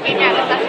فيني على اساس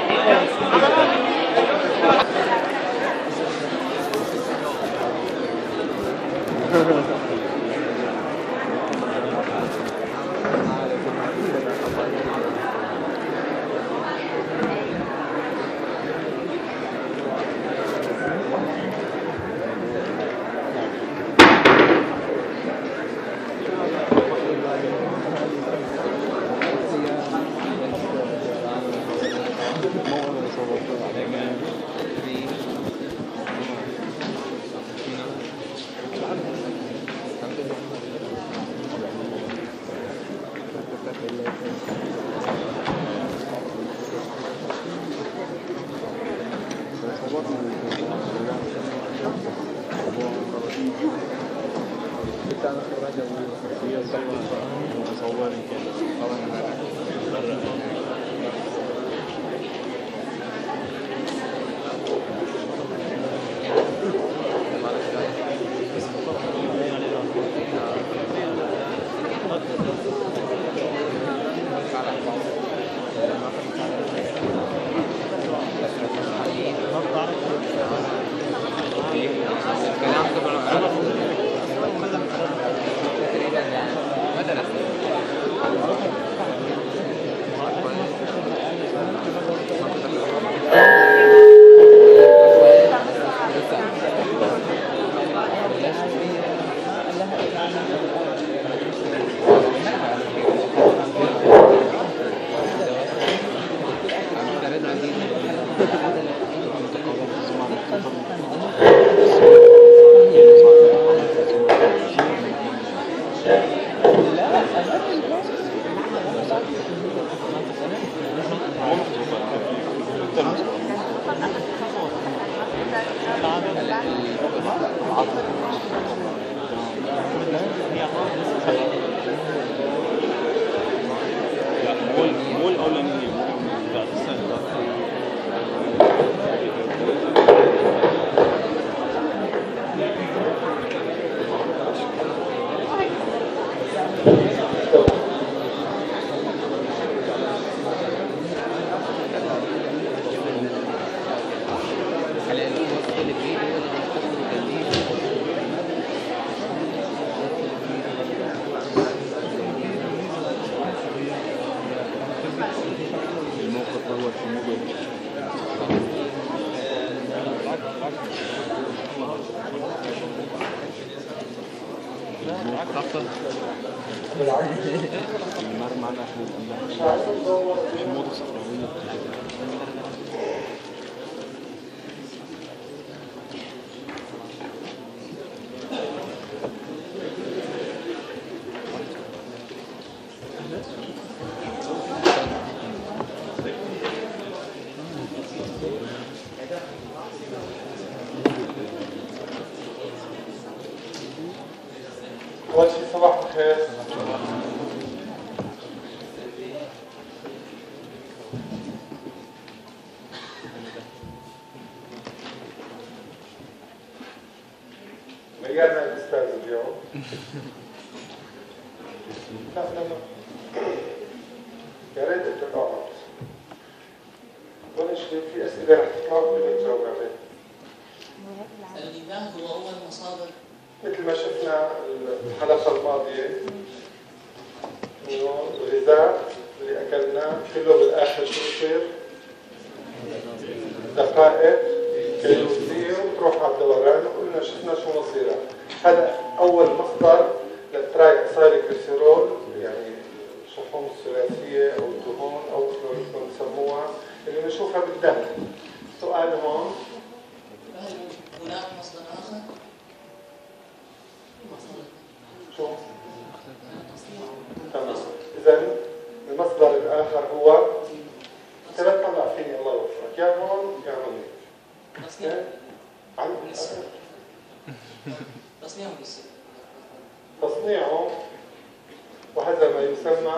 أول شيء صباح الخير. غيرنا الأستاذ اليوم. لا يا ريت أنت تقعد. ولا شيء في أسئلة رح تطلع بدنا نجاوب عليها. الغذاء هو أول مصادر مثل ما شفنا الحلقة الماضية إنه الغذاء اللي أكلناه كله بالآخر شو بصير؟ دقائق كيلوزية وتروح على الدوران وقلنا شفنا شو مصيرها. هذا أول مصدر للتراي أسايلجليسيرول يعني الشحوم الثلاثية أو الدهون أو شو بسموها اللي بنشوفها بالدم. سؤال هون هل هناك مصدر آخر؟ شو؟ تمام. إذا المصدر الآخر هو ثلاث طلع فيني الله يوفقك يا هون يا هون. تصنيعه وهذا ما يسمى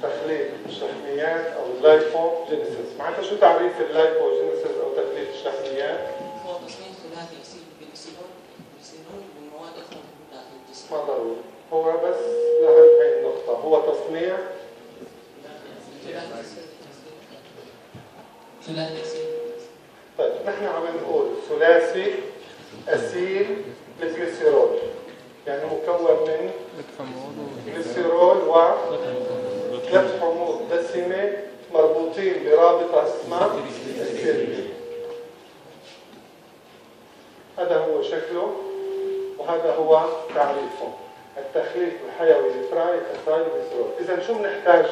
تخليط الشحميات أو اللايبوجينيسيس. معناتها شو تعريف اللايبوجينيسيس أو تخليط الشحميات؟ هو تصنيع ثلاثي بالجليسيرول ومواد أخرى داخل الجسم. ما ضروري، هو بس لهي النقطة هو تصنيع ثلاثي أسيل. طيب نحن عم نقول ثلاثي أسيل الجليسيرول، يعني مكون من جليسيرول وثلاث حموض دسمة مربوطين برابطة اسمها السيربين. هذا هو شكله وهذا هو تعريفه. التخليط الحيوي لتراي أسايل جليسيرول. إذا شو بنحتاج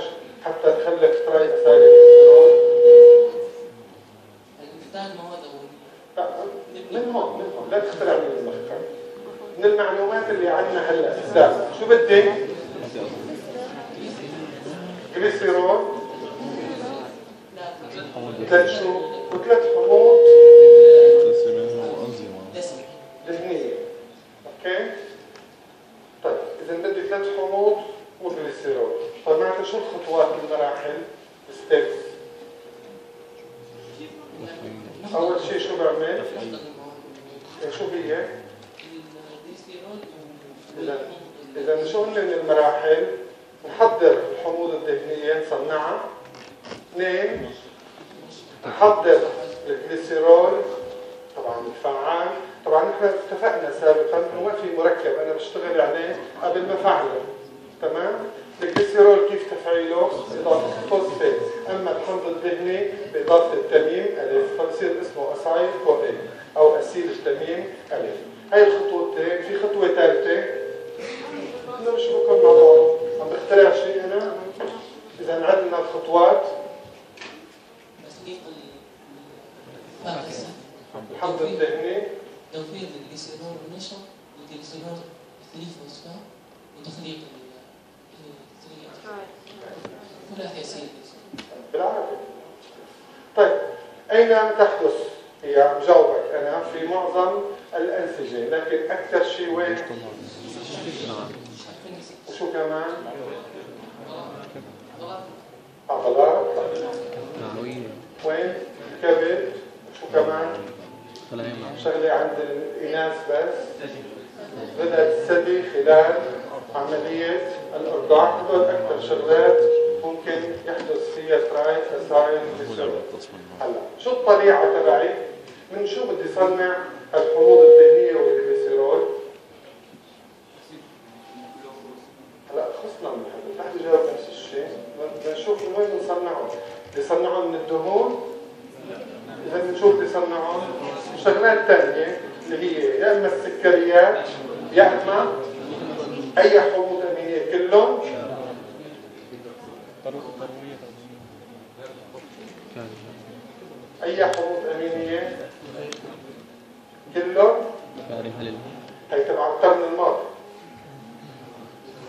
حتى نخلق تراي أسايل جليسيرول؟ نحتاج مواد أولية. من هون لا تخترع من المخكر. من المعلومات اللي عندنا هلا شو بدي؟ جليسيرول ثلاث شو؟ وثلاث حموض دهنية. اوكي؟ طيب اذا بدي ثلاث حموض وجليسيرول، طيب معناتها شو الخطوات المراحل؟ ستيبس. اول شيء شو بعمل؟ شو هي؟ اذا شو هن من المراحل؟ نحضر الحموض الدهنية نصنعها. اثنين نحضر الجليسيرول طبعا الفعال. طبعا نحن اتفقنا سابقا انه ما في مركب انا بشتغل عليه قبل ما افعله. تمام؟ الجليسيرول كيف تفعيله؟ باضافه فوسفات، اما الحمض الدهني باضافه التميم الف، فبصير اسمه اسايل كوئي او اسيل التميم الف. هاي الخطوتين. في خطوه ثالثه نشبكهم مع بعض. عم بخترع شيء انا؟ اذا عندنا الخطوات الحمض الدهني، توفير الجليسيرول والنشا والجليسيرول 3 فوسفات وتخليط ثلاثي أسيل بالعربي. طيب أين تحدث؟ هي عم جاوبك أنا في معظم الأنسجة، لكن أكثر شيء وين؟ وشو كمان؟ عضلات. وين؟ الكبد. وشو كمان؟ شغلة عند الإناث بس. غدد الثدي خلال عملية الإرضاع. هدول أكثر شغلات ممكن يحدث فيها تراي أسايل جليسيرول. هلا شو الطليعة تبعي؟ من شو بدي صنع الحموض الدهنية والجليسيرول؟ هلا خلصنا من هذا، رح تجاوب نفس الشيء. بدنا نشوف من وين بنصنعهم. بدي صنعهم من الدهون؟ إذا بنشوف بدي صنعهم شغلات ثانية اللي هي يا إما السكريات يا إما أي حموض أمينية كلهم. أي حموض أمينية كلهم. هي تبع القرن الماضي.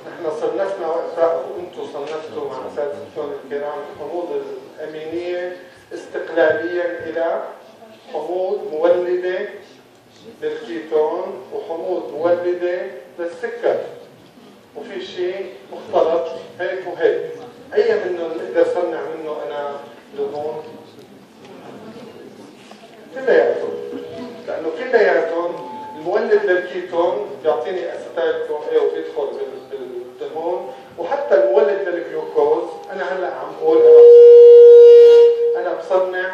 نحن صنفنا وقتها وأنتم صنفتوا مع أساتذتكم الكرام الحموض الأمينية استقلاليا إلى حموض مولدة للكيتون وحموض مولدة للسكر، وفي شيء مختلط هيك وهيك. أي منهم نقدر صنع منه أنا دهون؟ كلياتهم، لأنه كلياتهم المولد للكيتون بيعطيني أسيتايل كوئي وبيدخل بالدهون، وحتى المولد للجلوكوز. أنا هلا عم أقول أنا بصنع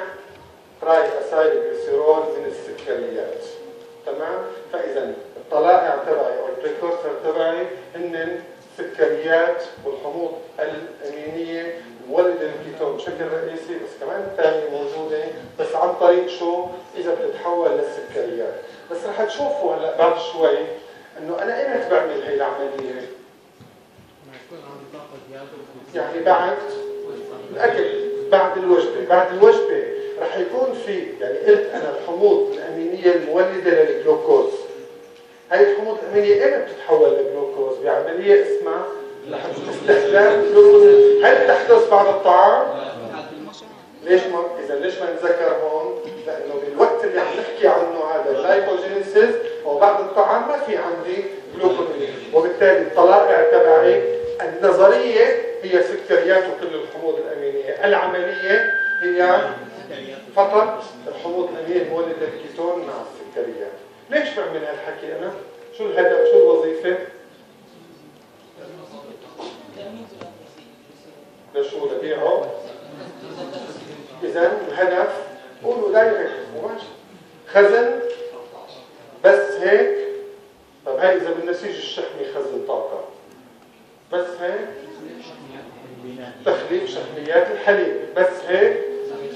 تراي أسايل جليسيرول من السكريات. تمام؟ فإذا الطلائع تبعي أو البريكورسر تبعي هن السكريات والحموض الأمينية مولدة للكيتون بشكل رئيسي، بس كمان الثانية موجودة بس عن طريق شو؟ إذا بتتحول للسكريات. بس رح تشوفوا هلا بعد شوي إنه أنا إمتى بعمل هي العملية؟ يعني بعد الأكل، بعد الوجبة. بعد الوجبة رح يكون في، يعني قلت أنا الحموض الأمينية المولدة للجلوكوز. هاي الحموض الأمينية إمتى بتتحول لجلوكوز؟ بعملية اسمها استخدام جلوكوز. هل تحدث بعد الطعام؟ ليش ما نذكر هون؟ لأنه بالوقت اللي عم نحكي عنه هذا اللايبوجينيسيس وبعد الطعام ما في عندي جلوكوز، وبالتالي الطلائع تبعي النظرية هي سكريات وكل الحموض الأمينية، العملية هي فقط الحموض الأمينية المولدة للكيتون مع السكريات. ليش بعمل هالحكي أنا؟ شو الهدف؟ شو الوظيفة؟ لشو؟ لبيعه؟ إذا الهدف قولوا دايركت مباشر خزن بس هيك. طب هاي إذا بالنسيج الشحمي يخزن طاقة بس هيك تخليق شحميات الحليب بس هيك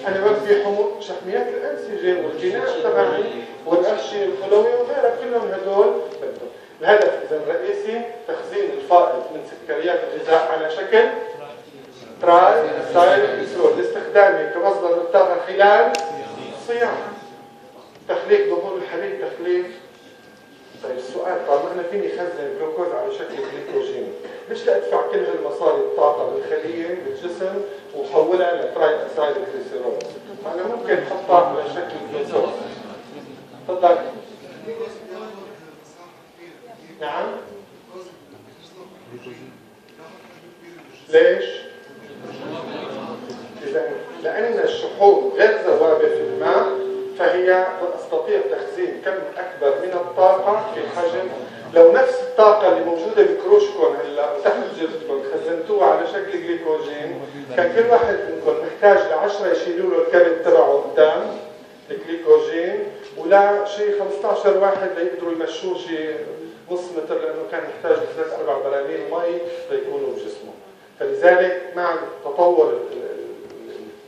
أنا ببني حموض شحميات الأنسجة والبناء تبعي والأغشية الخلوية وغيرها كلهم هدول بدهم. الهدف إذا الرئيسي تخزين الفائض من سكريات الغذاء على شكل تراي سايكليسيرول لاستخدامه كمصدر للطاقة خلال الصيام. تخليق ظهور الحليب تخليق. طيب السؤال طالما انا فيني خزن الجلوكوز على شكل جليكوجين ليش لا ادفع كل هالمصاري الطاقه بالخليه بالجسم وحولها لتراي اسايد جليسيرول؟ انا ممكن احطها على شكل جلوكوز. تفضل. نعم ليش؟ إذا لأن الشحوم غير ذوابة في الماء فهي تستطيع تخزين كم أكبر من الطاقة في حجم. لو نفس الطاقة اللي موجودة بكروشكم هلا وتحت جلدكم خزنتوها على شكل جليكوجين كان كل واحد منكم محتاج ل10 يشيلوا له الكبد تبعه قدام الجليكوجين ولا شيء 15 واحد ليقدروا يمشوه شيء نص متر لأنه كان يحتاج 3-4 براميل مي ليكونوا بجسمه. فلذلك مع تطور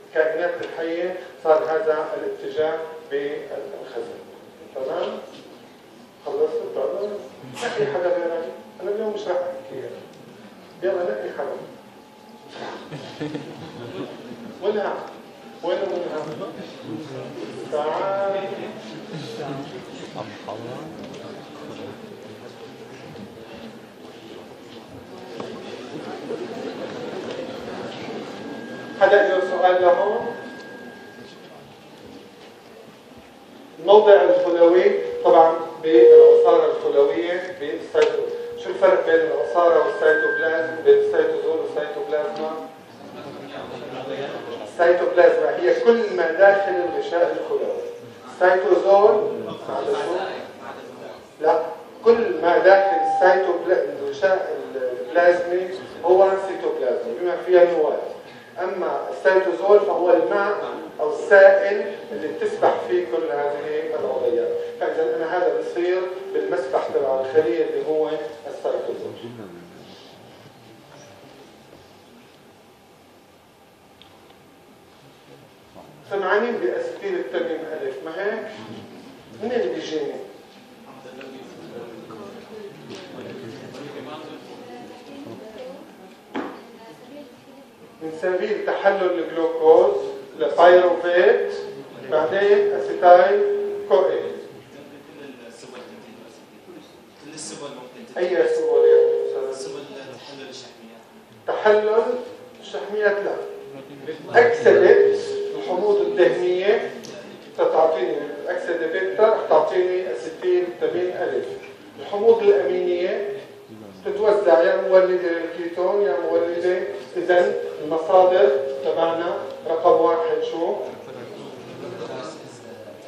الكائنات الحية صار هذا الاتجاه بالخزن. تمام؟ خلصت؟ تمام؟ نقي حدا غيرك؟ أنا اليوم مش رح أحكي. يلا نقي حدا. وينها؟ وينها؟ تعال. حدا له سؤال لهون؟ الموضع الخلوي طبعا بالعصارة الخلوية شو الفرق بين العصارة والسيتوبلازم بين السيتوزول والسيتوبلازما؟ السيتوبلازما هي كل ما داخل الغشاء الخلوي. السيتوزول لا كل ما داخل الغشاء البلازمي هو سيتوبلازما بما فيها النواة. أما السيتوزول فهو الماء أو السائل اللي بتسبح فيه كل هذه العضيات. فإذا أنا هذا بصير بالمسبح تبع الخلية اللي هو السيتوزول. سمعانين بأسيتيل التميم ألف ما هيك؟ من اللي بيجيني؟ من سبيل تحلل الجلوكوز لبايروفيت بعدين اسيتايل كوئي. كل السبل ممكن. اي سبل يعني؟ سبل تحلل الشحميات. تحلل الشحميات لا. اكسده الحموض الدهنيه تعطيني اكسده بيتا تعطيني اسيتيل تمين الف. الحموض الامينيه تتوزع يا مولده للكيتون يا مولده. اذا المصادر تبعنا رقم 1 شو؟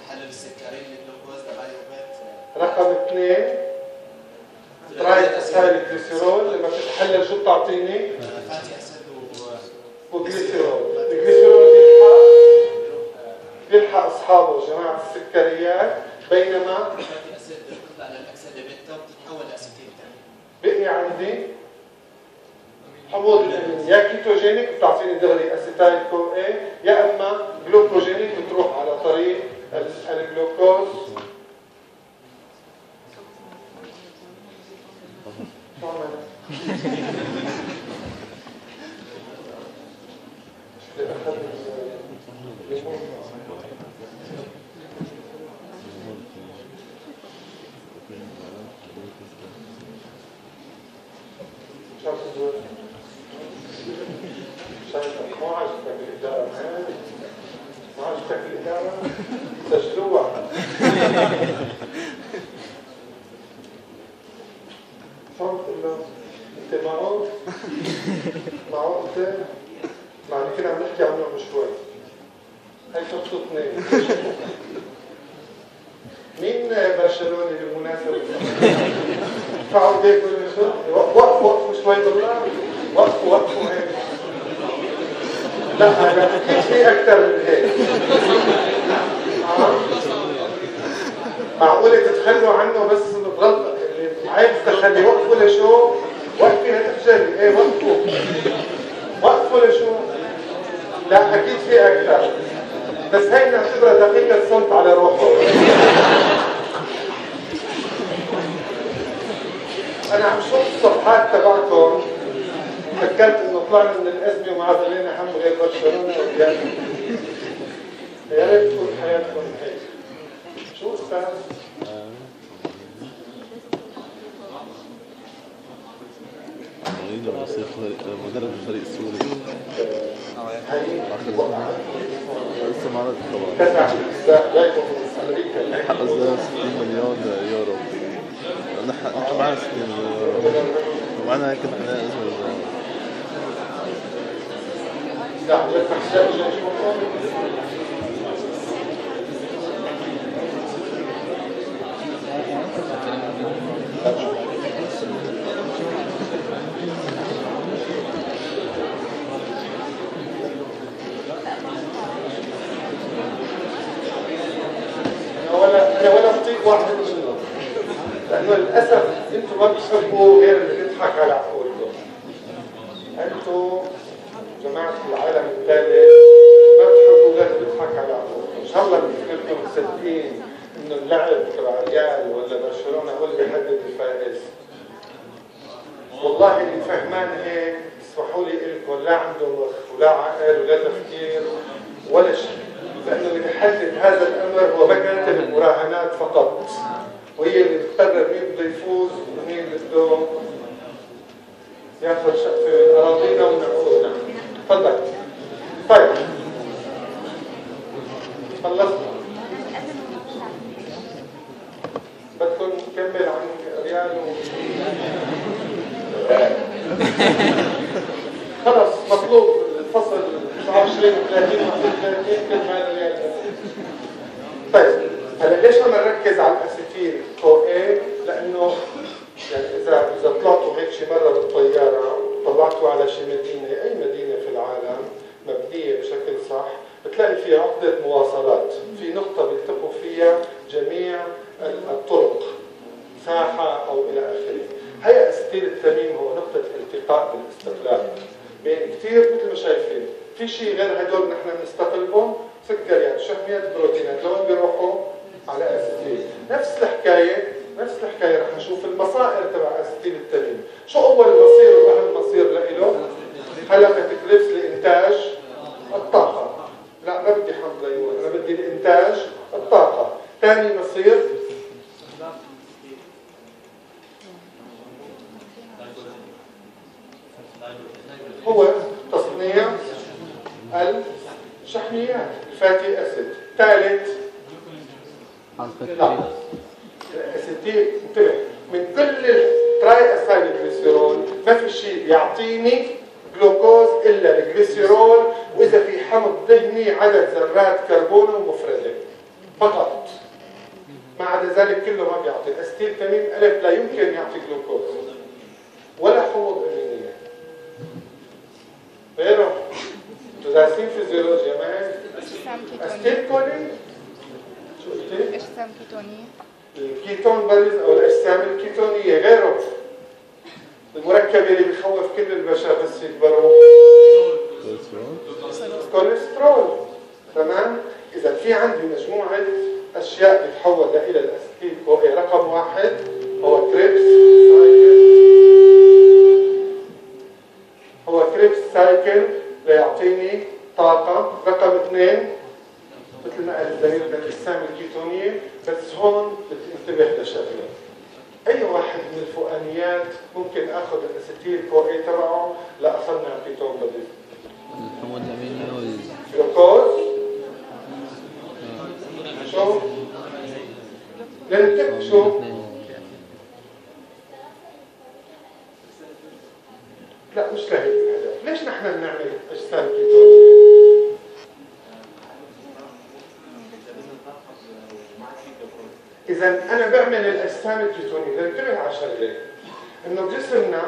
تحلل السكري للجلوكوز لبايروفيت. رقم 2 تراي اسايل جليسيرول. لما تتحلل شو بتعطيني؟ فاتي اسيد وجليسيرول. الجليسيرول بيلحق اصحابه جماعه السكريات بينما فاتي اسيد بتطلع للاكسده بيتا وبتتحول لاسيتيل بقي عندي حموض الامين يا كيتوجينيك بتعطيني دغري اسيتايل كو اي يا اما جلوكوجينيك بتروح على طريق الجلوكوز. ما عجبتك الإدارة ما عجبتك الإدارة سجلوها. صوت الله انت معه انت معني كنا عم نحكي عنه من شوي. هاي شخص 2 مين برشلوني بالمناسبة؟ فعوا ديك وقفوا شوي بالله. وقفوا هيك لا هذا اكيد في اكثر من هيك. معقوله تتخلوا عنه بس بتغلط اللي عايز تخلي وقفوا لشو؟ وقفي هتخجلي، ايه وقفوا لشو؟ لا اكيد في اكثر، بس هي نعتبرها دقيقه صمت على روحه. انا عم شوف الصفحات تبعكم، فكرت انه طلعنا من الازمه وما عاد لنا هم غير برشلونه والريال. يا ريت تكون حياتكم هيك. شو استاذ؟ مدرب الفريق السوري لسه ما عرفت طبعا. تسع اجزاء جايكم من امريكا. حق 60 مليون يورو. نحن معنا 60 مليون يورو ومعنا هيك نحن ازمه. لا جد محتاج شيء أنا ولا أطيق واحد منهم، لأنه للأسف أنتم ما بتحبوا غير اللي بيضحك على عقولكم. أنتم جماعة العالم الثالث ما بتحبوا غير اللي بيضحك على عقولكم. إن شاء الله بتفكركم مصدقين إنه اللعب تبع ريال ولا برشلونة هو اللي بيحدد الفائز. والله اللي فهمان هيك اسمحوا لي لكم لا عنده مخ ولا عقل ولا تفكير ولا شيء، لأنه اللي بيحدد هذا الأمر هو مكاتب المراهنات فقط، وهي اللي بتقرر مين بده يفوز ومين بده ياخذ شقفة من أراضينا ومن عقولنا. تفضل. طيب خلصنا. بدكم نكمل عن ريال خلص مطلوب الفصل 29 و 30 و 30 كل ما ريال. طيب هلا ليش عم نركز على الاسيتيل كو اي؟ لانه يعني اذا طلعتوا هيك شي مره بالطياره وطلعتوا على شي مدينه، اي مدينه في العالم مبنيه بشكل صح، بتلاقي فيها عقده مواصلات، في نقطه بيلتقوا فيها جميع الطرق، ساحه او الى اخره. هي اسيتيل التميم هو نقطه التقاء بالاستقلال بين كثير مثل ما شايفين. في شيء غير هدول نحن بنستقلبهم، سكريات، شحميات، بروتينات، لون بيروحوا على اسيتيل. نفس الحكايه رح نشوف المصائر تبع اسيتيل التميم. شو اول مصير واهم مصير له؟ حلقه كريبس لانتاج الطاقه. لا ما بدي حمض ليمون، انا بدي الانتاج الطاقه. ثاني مصير هو تصنيع الشحميات الفاتي اسيد. ثالث لا الاسيتيل، انتبه، من كل التراي اسايل جليسيرول ما في شيء بيعطيني جلوكوز الا الجليسيرول، واذا في حمض دهني عدد ذرات كربونه مفرده فقط، ما عدا ذلك كله ما بيعطي. الاسيتيل تميم الف لا يمكن يعطي جلوكوز ولا حموض امينيه غيره. انتوا دارسين فيزيولوجيا ما هيك؟ اسيتيل كولين شو قلتي؟ اجسام كيتونيه. الكيتون باريز او الاجسام الكيتونيه غيره. المركب اللي بيخوف كل البشر بس يكبروا كوليسترول. تمام؟ اذا في عندي مجموعه اشياء بتحول الى الاسيتيل كو اي. رقم واحد هو كريبس سايكل ليعطيني طاقه. رقم اثنين مثل ما قال الزميل الاجسام الكيتونيه، بس هون بدي انتبه لشغله. اي واحد من الفوقانيات ممكن اخذ الاسيتيل كو اي تبعه لاصنع كيتون بديل. الحموض الاميني جلوكوز شو؟ ننتبه شو؟ لا مش لهيك الهدف. ليش نحن بنعمل اجسام كيتونيه؟ إذا أنا بعمل الأجسام الكيتونية، انتبه على شغلة، إنه جسمنا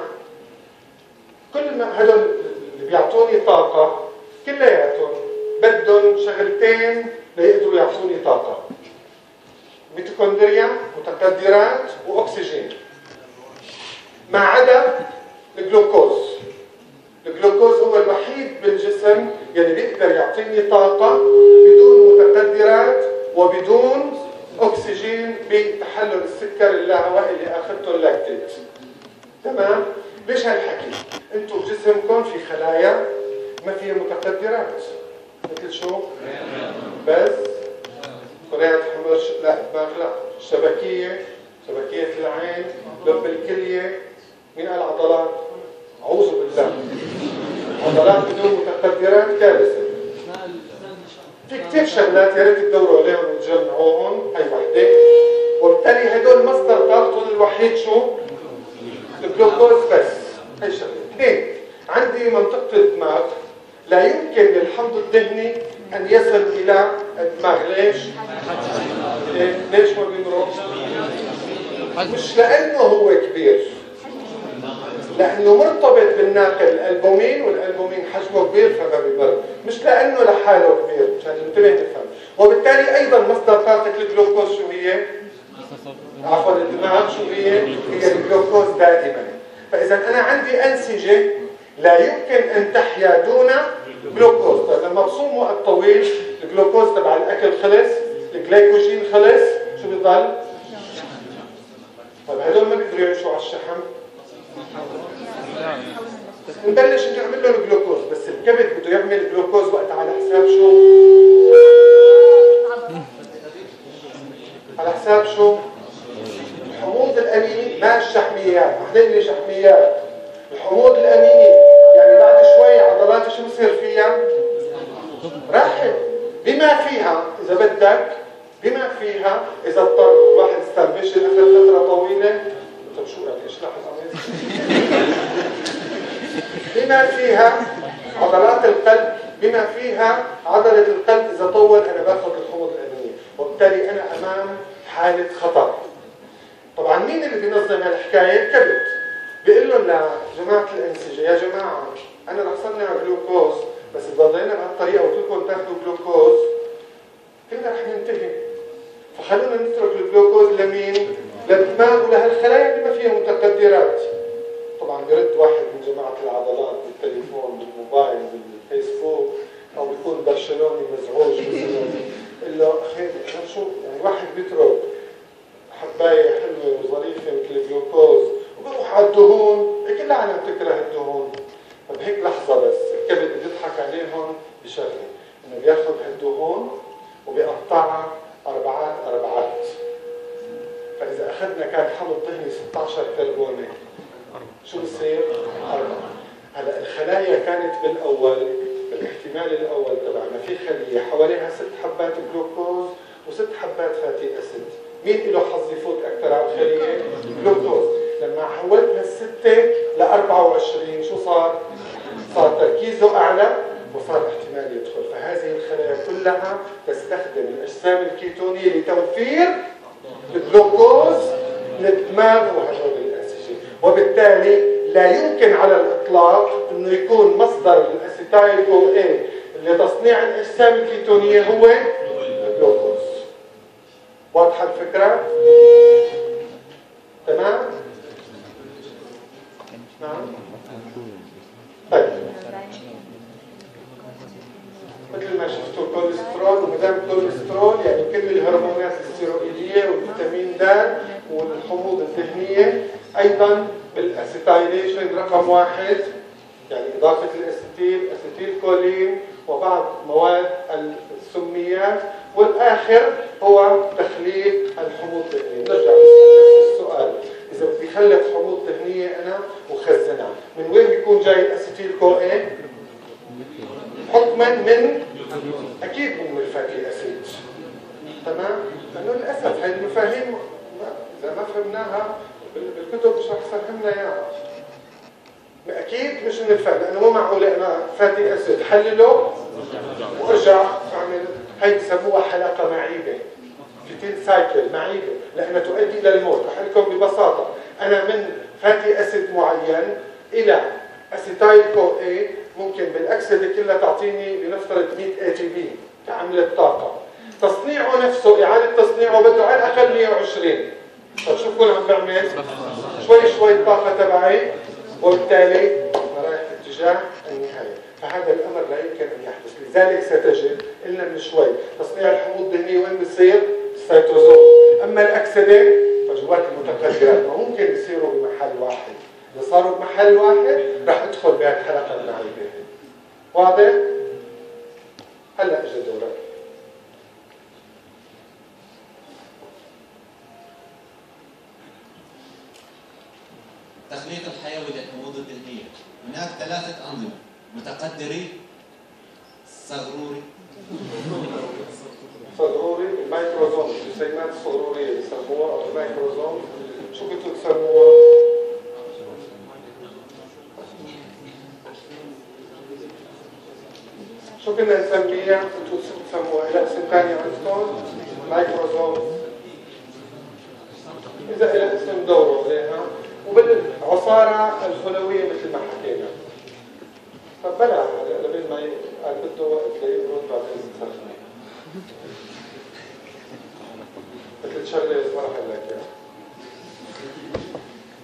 كل ما هدول اللي بيعطوني طاقة كلياتهم بدهم شغلتين ليقدروا يعطوني طاقة: ميتوكوندريا، متقدرات، وأكسجين، ما عدا الجلوكوز. الجلوكوز هو الوحيد بالجسم يلي بيقدر يعطيني طاقة بدون متقدرات وبدون أكسجين بتحلل السكر اللاهوائي اللي أخذته اللاكتيت. تمام؟ ليش هالحكي؟ انتم بجسمكم في خلايا ما فيها متقدرات، مثل شو؟ بس خلايا حمر، لا دماغ، لا شبكية، شبكية العين، لب الكلية. مين قال عضلات؟ أعوذ بالله. عضلات بدون متقدرات كارثة. في كثير شغلات يا ريت تدوروا عليهم وتجمعوهم، هي وحدة. وبالتالي هدول مصدر طاقتهم الوحيد شو؟ الجلوكوز بس. هي شغلة. اثنين، عندي منطقة الدماغ لا يمكن للحمض الدهني أن يصل إلى الدماغ. ليش؟ ليش ما بيمرق؟ مش لأنه هو كبير، لأنه مرتبط بالناقل الألبومين، والألبومين حجمه كبير فما بيمر. مش لأنه لحاله كبير، مشان ننتبه نفهم. وبالتالي أيضا مصدر طاقة الجلوكوز شو هي؟ عفوا الدماغ شو هي؟ هي الجلوكوز دائما. فإذا أنا عندي أنسجة لا يمكن أن تحيا دون جلوكوز. طيب لما بصوم وقت طويل الجلوكوز تبع الأكل خلص، الجليكوجين خلص، شو بيضل؟ طيب هدول ما بيقدروا يعيشوا على الشحم. نبلش نعمل لهم الجلوكوز، بس الكبد بده يعمل جلوكوز وقت على حساب شو؟ على حساب شو؟ الحموض الأميني، ما الشحميات. أحلى شحميات. الحموض الأميني يعني بعد شوي عضلات شو بصير فيها؟ راحت بما فيها إذا بدك، بما فيها إذا اضطر الواحد استنفشن أخذ فترة طويلة. طب شو يعني اشرح القميص؟ بما فيها عضلات القلب، بما فيها عضلة القلب إذا طول أنا باخذ الحموض الأمينية، وبالتالي أنا أمام حالة خطر. طبعا مين اللي بينظم هالحكاية؟ الكبد. بيقول لهم لجماعة الأنسجة: يا جماعة أنا رح صنع جلوكوز، بس إذا ضلينا بهالطريقة وكلكم تاخذوا جلوكوز كلنا رح ننتهي. فخلونا نترك الجلوكوز لمين؟ للدماغ ولهالخلايا اللي ما فيها متقدرات. طبعا بيرد واحد من جماعة العضلات بالتليفون بالموبايل بالفيسبوك، أو بيكون برشلوني مزعوج مثلا، يقول له أخي شو يعني واحد بيترك حباية حلوة وظريفة مثل الجلوكوز وبروح على الدهون، كل العالم بتكره الدهون. فبهيك لحظة بس الكبد بيضحك عليهم بشغلة، إنه بياخذ هالدهون وبيقطعها أربعات. فإذا أخذنا كان حمض دهني 16 كربونة، شو بصير؟ 4. هلا الخلايا كانت بالأول، بالاحتمال الأول تبعنا في خلية حواليها 6 حبات جلوكوز و6 حبات فاتي أسيد. مين له حظ يفوت أكثر على الخلية؟ جلوكوز. لما حولتها ال6 ل 24 شو صار؟ صار تركيزه أعلى وصار احتمال يدخل. فهذه الخلايا كلها تستخدم الأجسام الكيتونية لتوفير الجلوكوز للدماغ وهدول الأنسجة. وبالتالي لا يمكن على الإطلاق أنه يكون مصدر الأسيتايل CoA لتصنيع الأجسام الكيتونية هو الجلوكوز. واضحة الفكرة؟ تمام؟ نعم؟ طيب مثل ما شفتوا الكوليسترول، ومدام الكوليسترول يعني كل الهرمونات الستيرويدية والفيتامين د والحموض الدهنية، أيضا بالأسيتايليشن رقم 1 يعني إضافة الأسيتيل، أسيتيل كولين وبعض مواد السميات، والآخر هو تخليق الحموض الدهنية. نرجع نسأل نفس السؤال: إذا بدي خلق حموض دهنية أنا وخزنها، من وين بيكون جاي الأسيتيل CoA؟ حكما من أكيد من الفاتي أسيد. تمام؟ لأنه للأسف هذه المفاهيم إذا ما فهمناها بالكتب مش رح تفهمنا إياها. أكيد مش من الفات، لأنه مو معقول أنا فاتي أسيد حلله وأرجع أعمل، هي بسموها حلقة معيبة، فتيل سايكل معيبة، لأنها تؤدي إلى الموت. رح لكم ببساطة: أنا من فاتي أسيد معين إلى أسيتايل CoA ممكن بالاكسده كلها تعطيني لنفترض 100 اي تي بي كعمله طاقه. تصنيعه نفسه اعاده تصنيعه بده على الاقل 120. طيب شو بكون عم بعمل؟ شوي الطاقه تبعي وبالتالي رايح في اتجاه النهايه. فهذا الامر لا يمكن ان يحدث، لذلك ستجد قلنا من شوي تصنيع الحموض الدهنيه وين بصير؟ السيتوزول. اما الاكسده فجوات المتقدرات ممكن يصيروا بمحل واحد. اذا صاروا بمحل واحد راح ادخل بهالحلقه اللعيبه. واضح؟ هلا اجى دورك. تخليط الحيوي للحموض الدهنيه. هناك 3 انظمه: متقدري، صغروري الميكروزوم، الجسيمات الصغروريه بسموها او الميكروزوم. شو بدكم تسموها؟ شو بدنا نسميها؟ بدكم تسموها الى اسم ثاني عندكم؟ مايكروزوم. اذا الى اسم دوروا عليها. وبالعصاره الخلويه مثل ما حكينا. فبلا هلا لبين ما قال بده وقت ليبرد بعدين نسخنه. مثل شغله ما رح اقول لك اياها.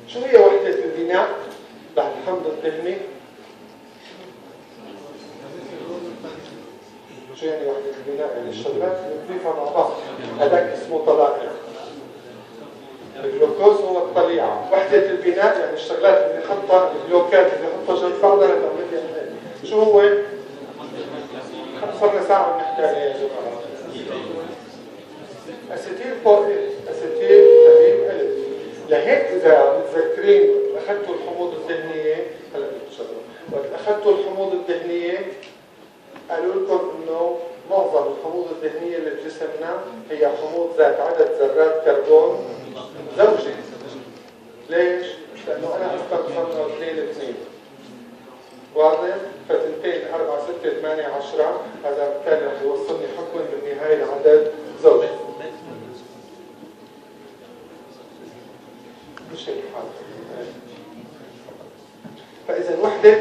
شو هي وحده البناء بعد الحمض الدهني؟ شو يعني وحده البناء؟ يعني الشغلات اللي بنضيفها مع بعض. هذاك اسمه طلائع. الجلوكوز هو الطليعه. وحده البناء يعني الشغلات اللي بنحطها، البلوكات اللي بنحطها جنب بعضها لتعمل لي هيك. شو هو؟ صرنا ساعه بنحكي عليه يا جماعه. اسيتيل كوين، اسيتيل تميم الف. لهيك اذا متذكرين اخذتوا الحموض الدهنيه، هلا بتشغلوا، وقت اخذتوا الحموض الدهنيه قالوا لكم انه معظم الحموض الدهنيه اللي بجسمنا هي حموض ذات عدد ذرات كربون زوجي. ليش؟ لانه انا استخدمنا 2 واضح؟ فتنتين 4 6 8 10 هذا بالتالي رح يوصلني حكما بالنهايه لعدد زوجي. مش هيك الحال. فاذا وحده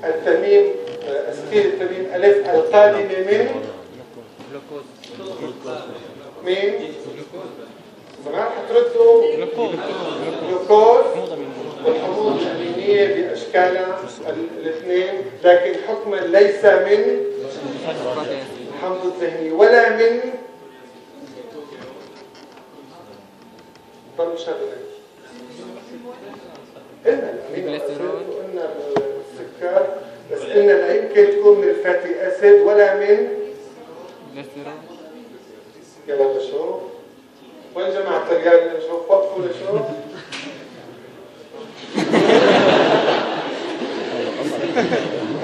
التميم اسيتيل التميم الف القادمه من مين؟ زمان حتردوا جلوكوز والحموض الامينيه باشكالها الاثنين، لكن حكما ليس من الحمض الدهني ولا من ضل شغله. قلنا الامينو اسيد وقلنا السكر، بس قلنا لا يمكن تكون من الفاتي اسيد ولا من يلا نشوف وين جماعة الرجال. نشوف وقفوا نشوف.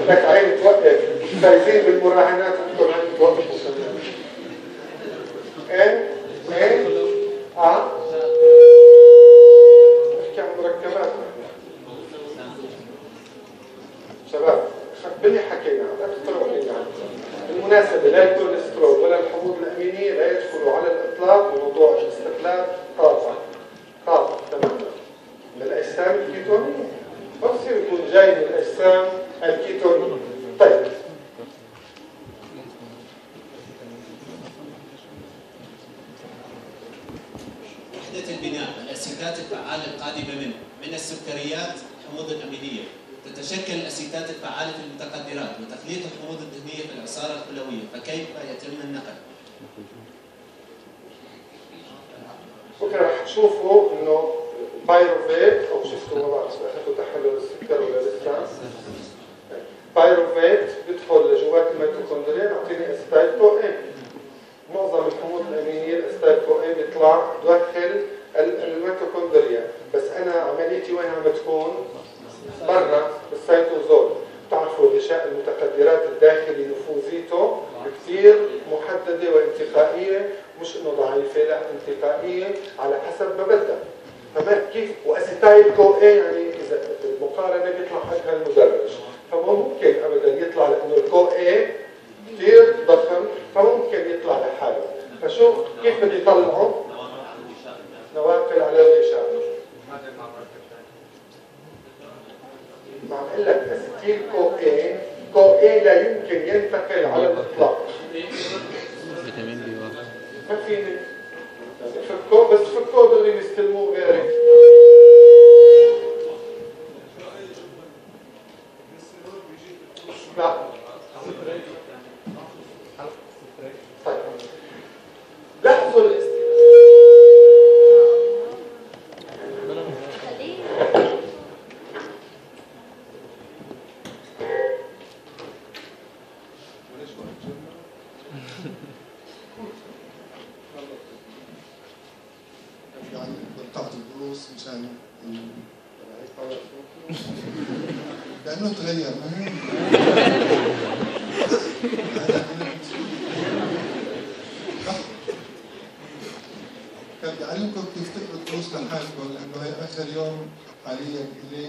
لك عين توقف فايزين بالمراهنات وانتم عين توقفوا كمان. ايه نحكي عن مركبات شباب. باللي حكينا لا تطلعوا لي عنه. بالمناسبة لا الكوليسترول ولا الحموض الأمينية لا يدخلوا على الإطلاق بموضوع الاستخلاف طاقة تماما من الأجسام الكيتونية. ما بصير يكون جاي من الأجسام الكيتونية. طيب وحدة البناء الأسيتات الفعالة القادمة من السكريات الحموض الأمينية. تتشكل الأسيتات الفعالة في المتقدرات وتخليط الحموض الدهنية في العصارة الخلوية. فكيف يتم النقل؟ بكره رح تشوفوا انه بايروفيت او شفتوا ما بعرف اخذتوا تحلل السكر ولا لسه. بايروفيت بيدخل لجوات الميتوكوندريا يعطيني اسيتايل كو اي. معظم الحموض الامينيه الاسيتايل كو اي بيطلع داخل الميتوكوندريا، بس انا عمليتي وين عم بتكون؟ برا بالسيتوزول. بتعرفوا غشاء المتقدرات الداخلي نفوذيته كثير محدده وانتقائيه، مش انه ضعيفه، لا انتقائيه على حسب ما بدها. فما كيف واسيتايل كو اي يعني اذا المقارنه بيطلع حقها المدرج، فما ممكن ابدا يطلع لانه الكو اي كثير ضخم، فممكن يطلع لحاله. فشوف كيف بدي يطلعوا نواقل على الغشاء. ما عم اقول لك اسيتيل كو كو اي لا يمكن ينتقل على الاطلاق. فيتامين بي 1 ما فيني فكوه، بس فكوه دغري يستلموه غيري. لا طيب لاحظوا تعطي الدروس مشان لأنه تغير ما هي كان بيعلمكم كيف تقروا الدروس لحالكم، لأنه هي آخر يوم حاليا إلي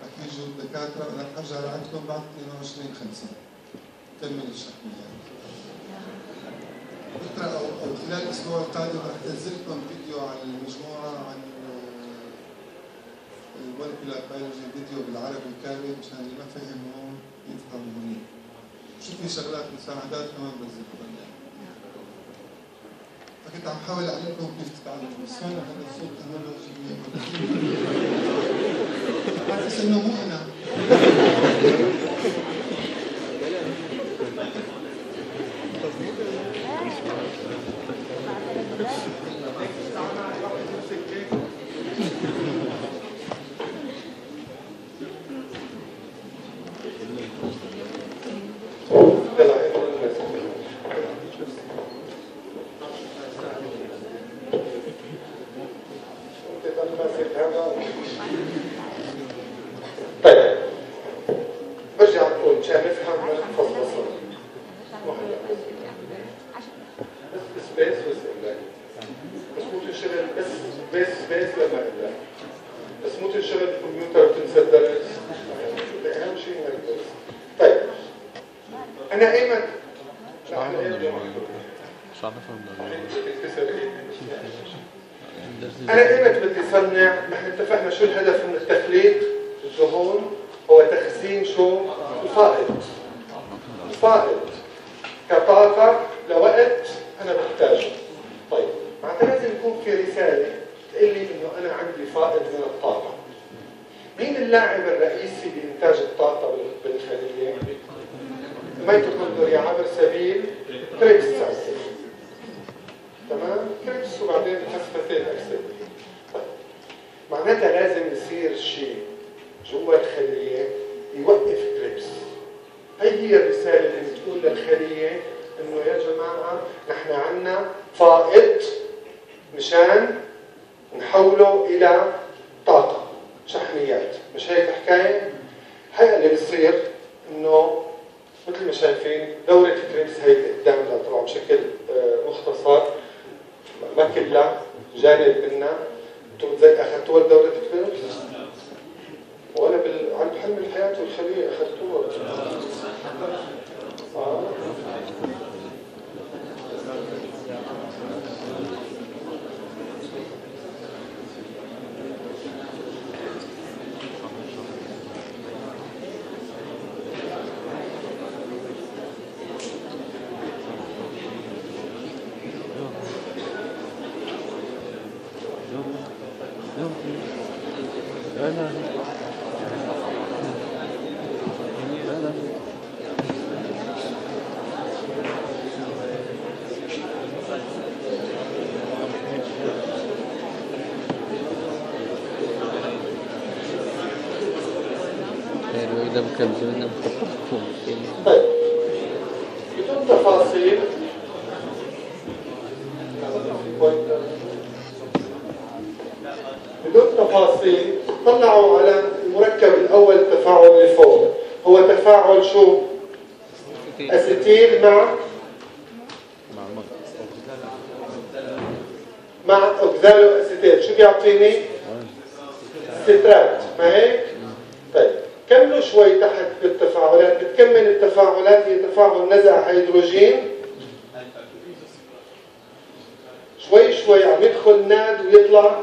رح يجوا الدكاترة ورح أرجع لعندكم بعد 22/5 كمل الشحنيات. بكره او خلال الاسبوع القادم رح انزل لكم فيديو عن المجموعه عن المولكيولار بيولوجي، فيديو بالعربي كامل مشان اللي ما فهم هون يفهم هونيك. شو في شغلات مساعدات كمان بنزلكم اياها. فكنت عم حاول اعلمكم كيف تتعلموا، بس هون هذا الصوت انا حاسس انه مو انا. طيب برجع بقول مشان نفهم نفصل سبيس وسيملاك، بس مو تنشغل بس سبيس لما إلا، بس مو تنشغل بالكمبيوتر وتنسى الدرس، أهم شيء إنك تدرس. طيب أنا أيمن شو عم نفهم أنا أيمن بدي صنع، نحن اتفقنا شو الهدف من التخليق الدهون، هو تخزين شو؟ الفائض. الفائض كطاقة لوقت أنا بحتاجه. طيب معناتها لازم يكون في رسالة تقول لي إنه أنا عندي فائض من الطاقة. مين اللاعب الرئيسي بإنتاج الطاقة بالخلية؟ الميتوكوندريا عبر سبيل كريبس سايكل. تمام؟ كريبس وبعدين فسفتين أكسدة. طيب معناتها لازم يصير شيء جوا الخلية يوقف كريبس. هي الرسالة اللي بتقول للخلية إنه يا جماعة نحن عنا فائض مشان نحوله إلى طاقة شحنيات، مش هيك الحكاية؟ هي اللي بصير إنه مثل ما شايفين دورة كريبس هي قدامنا طبعا بشكل مختصر، ما كلها جانب منها. انتم زي اخذتوها دورة كريبس؟ وانا عند حلم الحياة والخلية اخذتوها. طيب بدون تفاصيل طلعوا على المركب الاول التفاعل اللي فوق، هو تفاعل شو؟ اسيتيل مع اوكزالو اسيتيل. شو بيعطيني؟ سترات، ما هيك؟ طيب كملوا شوي تحت بالتفاعلات، بتكمل التفاعلات هي تفاعل نزع هيدروجين، شوي شوي عم يدخل ناد ويطلع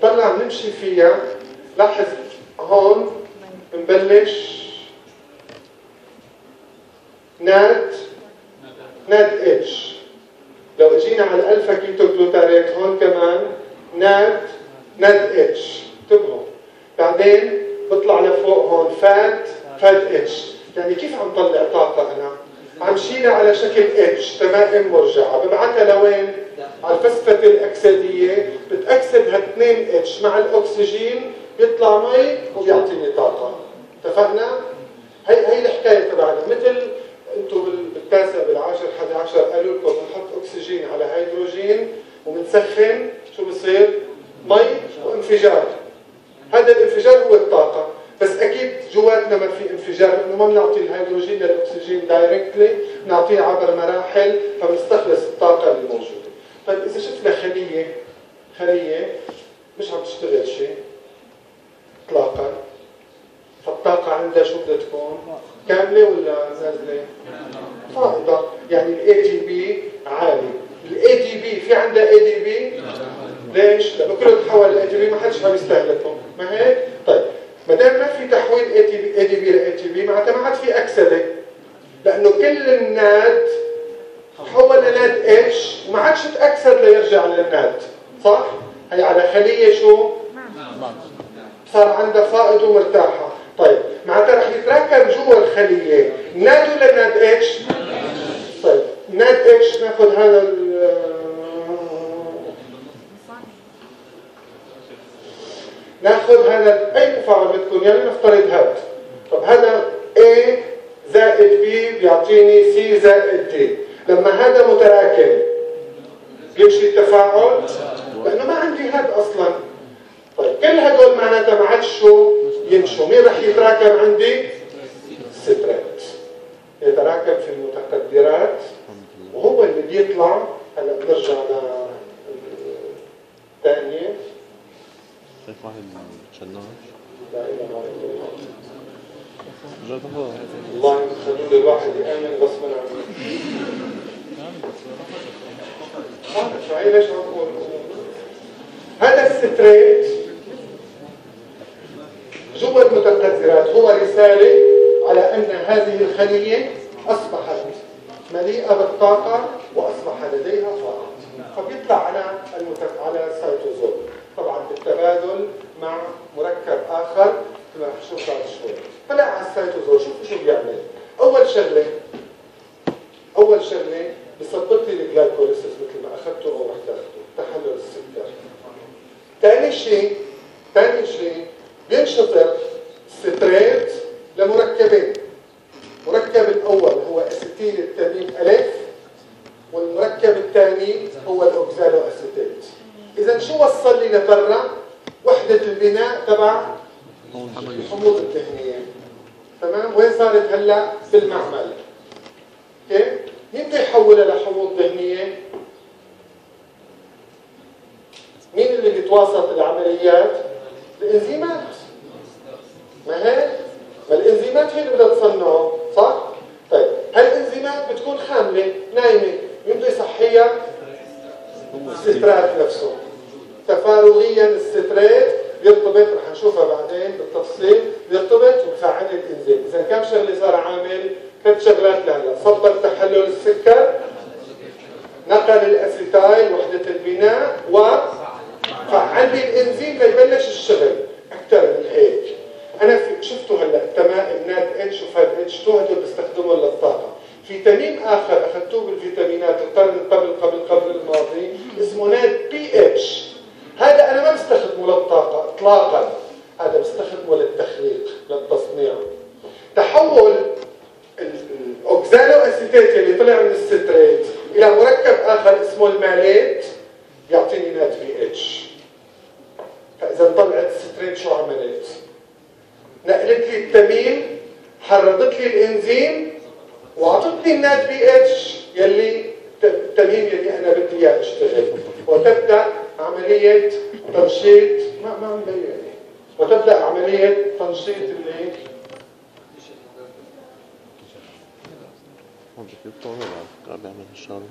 نطلع نمشي فيها. لاحظ هون نبلش ناد اتش. لو اجينا على الالفا كيتو جلوتاريت هون كمان ناد اتش، انتبهوا. بعدين بطلع لفوق هون فات اتش. يعني كيف عم طلع طاقه انا؟ عم شيلها على شكل اتش تمائم مرجعه، ببعتها لوين؟ على الفسفة الأكسدية، بتأكسدها 2 اتش مع الأكسجين، بيطلع مي وبيعطيني طاقة. اتفقنا؟ هي الحكاية تبعنا. مثل انتم بالتاسع بالعاشر 11 قالوا لكم بنحط أكسجين على هيدروجين وبنسخن، شو بصير؟ مي وانفجار. هذا الانفجار هو الطاقة، بس أكيد جواتنا ما في انفجار، لأنه ما بنعطي الهيدروجين للأكسجين دايركتلي، بنعطيه عبر مراحل، فبنستخلص الطاقة اللي موجودة. طيب إذا شفنا خلية مش عم تشتغل شيء إطلاقا، فالطاقة عندها شو بدها تكون؟ كاملة ولا نازلة؟ فائضة. يعني ال ATP عالي. ال ATP في عندها ADP؟ ليش؟ لأنه كله تحول ل ATP، ما حدش عم يستهلكه، ما هيك؟ طيب ما دام ما في تحويل ADP ل ATP معناتها ما عاد في أكسدة، لأنه كل الناد تحول لناد اتش وما عادش تأكسد ليرجع للناد، صح؟ هي على خلية شو؟ صار عندها فائض ومرتاحة. طيب معناتها رح يتراكم جوا الخلية ناد ولا ناد اتش؟ طيب ناد اتش ناخذ هذا اي تفاعل بدكم، يعني نفترض هذا. طب هذا A زائد B بيعطيني C زائد D. لما هذا متراكم بيمشي التفاعل؟ لأنه ما عندي هذا أصلا. طيب كل هدول معناتها ما عادش شو يمشوا. مين رح يتراكم عندي؟ السترات. يتراكم في المتقدرات وهو اللي بيطلع. هلا بنرجع للثانية. شايف واحد شناش؟ لا إله إلا الله. الله يخلي الواحد يآمن غصبا عنه. شو ليش عم بقول؟ هذا الستريت جوا المتقدرات هو رسالة على أن هذه الخلية أصبحت مليئة بالطاقة وأصبح لديها فائض، فبيطلع على السيتوزول، طبعا بالتبادل مع مركب آخر كما رح نشوف بعد شوي. طلع على السيتوزول، شوفوا شو بيعمل. أول شغلة بيثبط لي الجلايكوليسيس مثل ما أخذته أو رح تاخذه، تحلل السكر. ثاني شيء بينشطر الستريت لمركبين. المركب الأول هو أسيتيل التميم ألف، والمركب الثاني هو الأوكزالو أسيتيت. إذا شو وصل لي لبرا؟ وحدة البناء تبع الحموض الدهنية. تمام؟ وين صارت هلا؟ بالمعمل. كيف؟ مين بده يحولها لحموض دهنية؟ مين اللي بيتواسط العمليات؟ الانزيمات. ما هيك؟ ما الانزيمات هي اللي بدها تصنعه، صح؟ طيب هالانزيمات بتكون خاملة نايمة، مين بده يصحيها؟ السترات نفسه. تفارغيا السترات يرتبط، رح نشوفها بعدين بالتفصيل، يرتبط وبفعل الانزيم. اذا كم شغله صار عامل؟ 3 شغلات لهلا. صبر تحلل السكر، نقل الاسيتايل وحده البناء، وفعل لي الانزيم ليبلش الشغل. اكثر من هيك انا شفتوا هلا التمائم ناد اتش وفاد اتش 2 هدول بستخدمهم للطاقه. فيتامين اخر اخذتوه بالفيتامينات القرن قبل الماضي اسمه ناد بي اتش. هذا انا ما بستخدمه للطاقه اطلاقا، هذا بستخدمه للتخليق للتصنيع. تحول الاوكزالو اسيتيت اللي طلع من الستريت الى مركب اخر اسمه الماليت يعطيني ناد بي اتش. فاذا طلعت الستريت شو عملت؟ نقلت لي التميم، حرضت لي الانزيم، واعطتني الناد بي اتش يلي التميم يلي انا بدي اياه يشتغل، وتبدا عمليه تنشيط ما مبين، وتبدا عمليه تنشيط اللي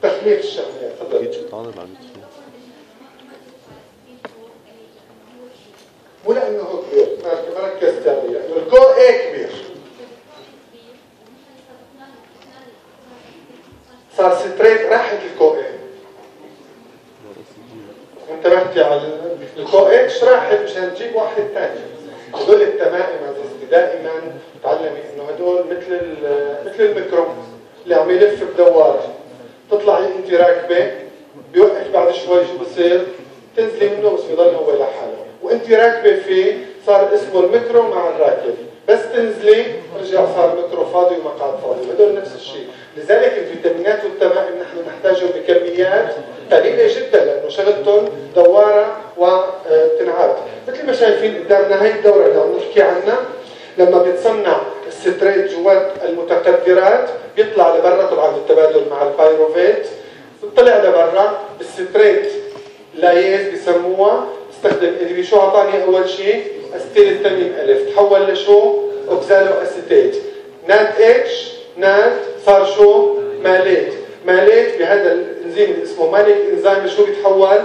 تخليق الشغلات. تفضل. في طالب عم يدخل. انه كبير، ما ركزت عليه، لانه الكو اي كبير. صار ستريت راحت الكو اي. انتبهتي على الكو اتش راحت مشان تجيب واحد ثاني. هدول التمائم عزيزتي دائما تعلمي انه هدول مثل الميكرو اللي عم يلف بدوار. تطلعي انت راكبه بيوقف بعد شوي شو بصير؟ تنزلي منه بس بيضل هو لحاله، وانت راكبه فيه صار اسمه المترو مع الراكب، بس تنزلي رجع صار مترو فاضي ومقعد فاضي. هدول نفس الشيء. لذلك الفيتامينات والتمائم نحن نحتاجهم بكميات قليله جدا لانه شغلتهم دواره وتنعاد. مثل ما شايفين قدامنا هي الدوره اللي عم نحكي عنها، لما بيتصنع الستريت جوات المتقدرات بيطلع لبرا طبعا بالتبادل مع البايروفيت. طلع لبرا بالستريت لايز بسموها، استخدم اللي شو اعطاني اول شيء؟ استيل التميم الف، تحول لشو؟ اوكزالو اسيتيت. ناد اتش ناد صار شو؟ ماليت. ماليت بهذا الانزيم اللي اسمه ماليك انزيم شو بيتحول؟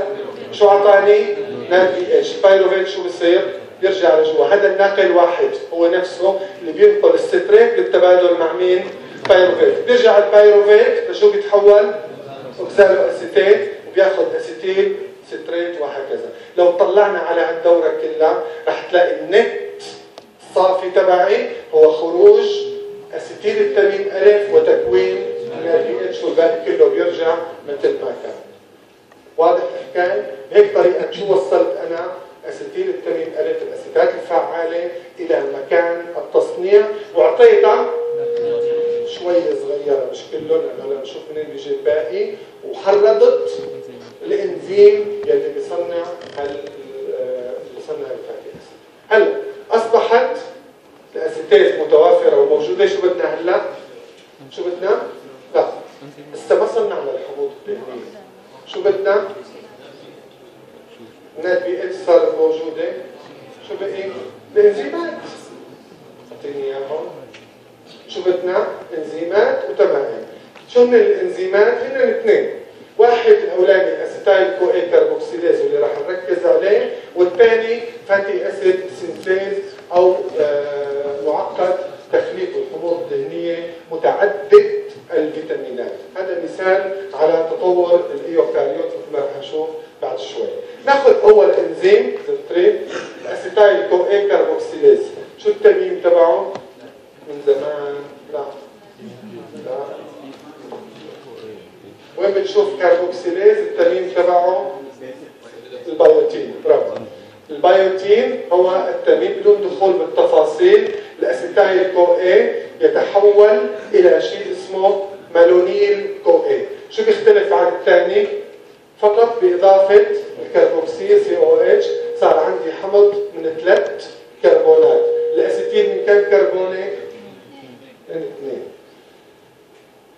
شو اعطاني؟ ناد بي اتش. بايروفيت شو بصير؟ بيرجع لجوا. هذا الناقل واحد هو نفسه اللي بينقل الستريت بالتبادل مع مين؟ بايروفيت. بيرجع البايروفيت لشو بيتحول؟ اوكزالو اسيتيت، وبياخذ اسيتيل ستريت وهكذا. لو طلعنا على هالدوره كلها رح تلاقي النت الصافي تبعي هو خروج اسيتيل التميم الف وتكوين البي اتش، والباقي كله بيرجع مثل ما كان. واضح الحكايه؟ بهيك طريقه شو وصلت انا اسيتيل التميم الف الاسيتات الفعاله الى مكان التصنيع، واعطيتها شويه صغيره مش كله لانه هلا بنشوف منين بيجي الباقي، وحرضت الانزيم يلي بيصنع الفاتي اسيد. هلا اصبحت الاسيتيز متوافره وموجوده. شو بدنا هلا؟ شو بدنا؟ لا لسه ما صنعنا الحموض الدهنيه. شو بدنا؟ ناد بي اتش صارت موجوده. شو بقي؟ الانزيمات. اعطيني اياهم. شو بدنا؟ انزيمات وتمائم. شو من الانزيمات؟ هن اثنين. واحد الاولاني اسيتايل كو اي كاربوكسيليز واللي راح نركز عليه، والثاني فاتي اسيد سينثيز او معقد تخليق الحموض الدهنيه متعدد الفيتامينات. هذا مثال على تطور الايوكاريوت مثل ما رح نشوف بعد شوي. ناخذ اول انزيم زلتريت الاسيتايل كو اي كاربوكسيليز. شو التميم تبعه؟ من زمان لا وين بتشوف كاربوكسيليز التميم تبعه؟ البيوتين. برافو. البيوتين هو التميم بدون دخول بالتفاصيل. الاسيتايل كو اي يتحول الى شيء اسمه مالونيل كو اي. شو بيختلف عن الثاني؟ فقط باضافه الكربوكسيل سي او اتش صار عندي حمض من 3 كربونات. الاسيتيل من كم كربونه؟ من 2.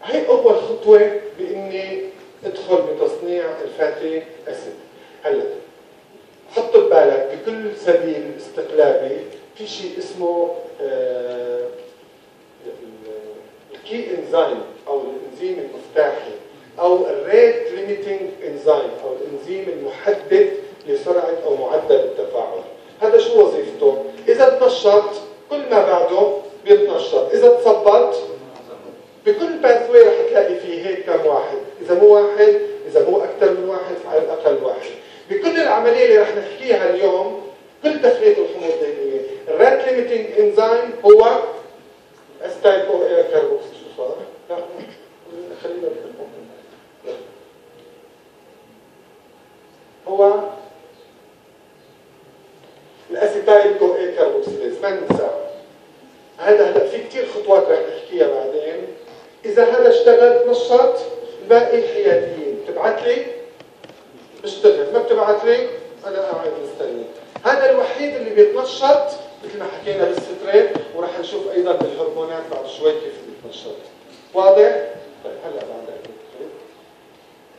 هي اول خطوه باني ادخل بتصنيع الفاتي اسيد. هلا حط ببالك بكل سبيل استقلابي في شيء اسمه الكي انزيم او الانزيم المفتاحي او الريت ليميتنج انزيم او الانزيم المحدد لسرعه او معدل التفاعل. هذا شو وظيفته؟ اذا تنشط كل ما بعده بيتنشط، اذا تثبط بكل باثوي رح تلاقي فيه هيك كم واحد، اذا مو واحد، اذا مو اكثر من واحد فعلى الاقل واحد. بكل العمليه اللي رح نحكيها اليوم كل تخليط الحموض الدهنيه، الريت ليميتنج انزيم هو اسيتايل كو اي كاربوكسيل. شو صار؟ لا خلينا بالحكم. هو الاسيتايل كو اي كاربوكسيليز، ما ننساه. هلا في كثير خطوات رح نحكيها بعدين. اذا هذا اشتغل نشط، الباقي الحياديين بتبعت لي بشتغل، ما بتبعت لي انا قاعد مستني. هذا الوحيد اللي بيتنشط مثل ما حكينا بالستريت، وراح نشوف ايضا بالهرمونات بعد شوي كيف بيتنشط. واضح؟ طيب هلا بعد